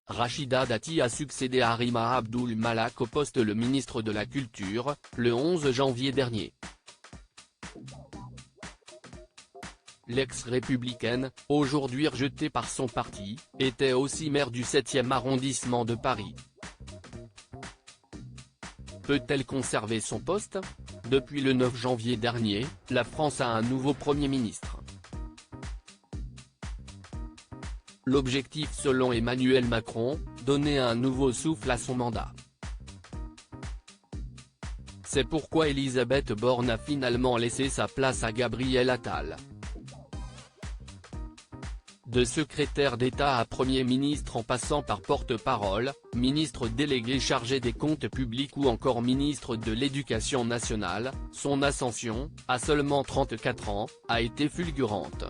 Rachida Dati a succédé à Rima Abdul Malak au poste de ministre de la Culture, le 11 janvier dernier. L'ex-républicaine, aujourd'hui rejetée par son parti, était aussi maire du 7e arrondissement de Paris. Peut-elle conserver son poste? Depuis le 9 janvier dernier, la France a un nouveau Premier ministre. L'objectif selon Emmanuel Macron, donner un nouveau souffle à son mandat. C'est pourquoi Elisabeth Borne a finalement laissé sa place à Gabriel Attal. De secrétaire d'État à Premier ministre en passant par porte-parole, ministre délégué chargé des comptes publics ou encore ministre de l'Éducation nationale, son ascension, à seulement 34 ans, a été fulgurante.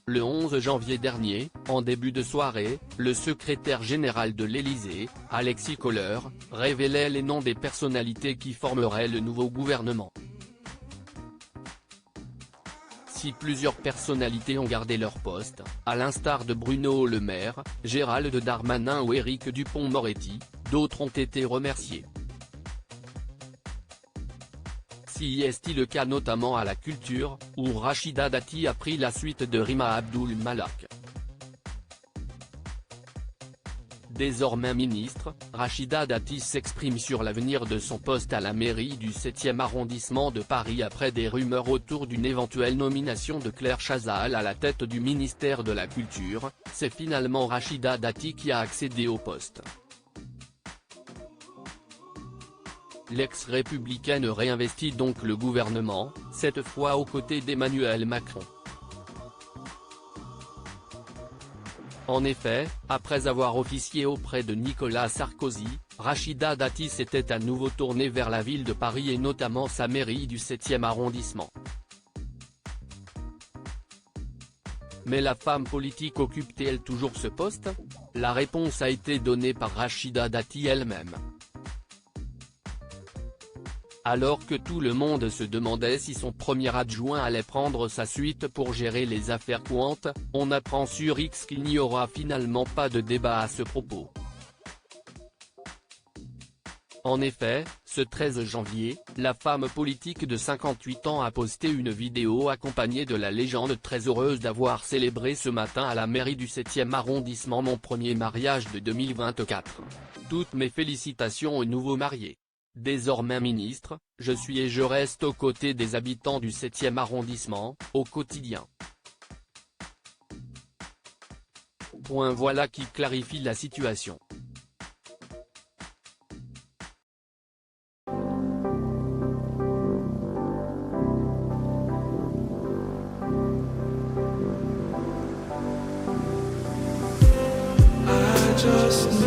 Le 11 janvier dernier, en début de soirée, le secrétaire général de l'Élysée, Alexis Kohler, révélait les noms des personnalités qui formeraient le nouveau gouvernement. Si plusieurs personnalités ont gardé leur poste, à l'instar de Bruno Le Maire, Gérald Darmanin ou Éric Dupond-Moretti, d'autres ont été remerciés. Si est-il le cas notamment à la culture, où Rachida Dati a pris la suite de Rima Abdul Malak. Désormais ministre, Rachida Dati s'exprime sur l'avenir de son poste à la mairie du 7e arrondissement de Paris après des rumeurs autour d'une éventuelle nomination de Claire Chazal à la tête du ministère de la Culture. C'est finalement Rachida Dati qui a accédé au poste. L'ex-républicaine réinvestit donc le gouvernement, cette fois aux côtés d'Emmanuel Macron. En effet, après avoir officié auprès de Nicolas Sarkozy, Rachida Dati s'était à nouveau tournée vers la ville de Paris et notamment sa mairie du 7e arrondissement. Mais la femme politique occupe-t-elle toujours ce poste? La réponse a été donnée par Rachida Dati elle-même. Alors que tout le monde se demandait si son premier adjoint allait prendre sa suite pour gérer les affaires courantes, on apprend sur X qu'il n'y aura finalement pas de débat à ce propos. En effet, ce 13 janvier, la femme politique de 58 ans a posté une vidéo accompagnée de la légende très heureuse d'avoir célébré ce matin à la mairie du 7e arrondissement mon premier mariage de 2024. Toutes mes félicitations aux nouveaux mariés. Désormais ministre, je suis et je reste aux côtés des habitants du 7e arrondissement, au quotidien. Voilà qui clarifie la situation. Just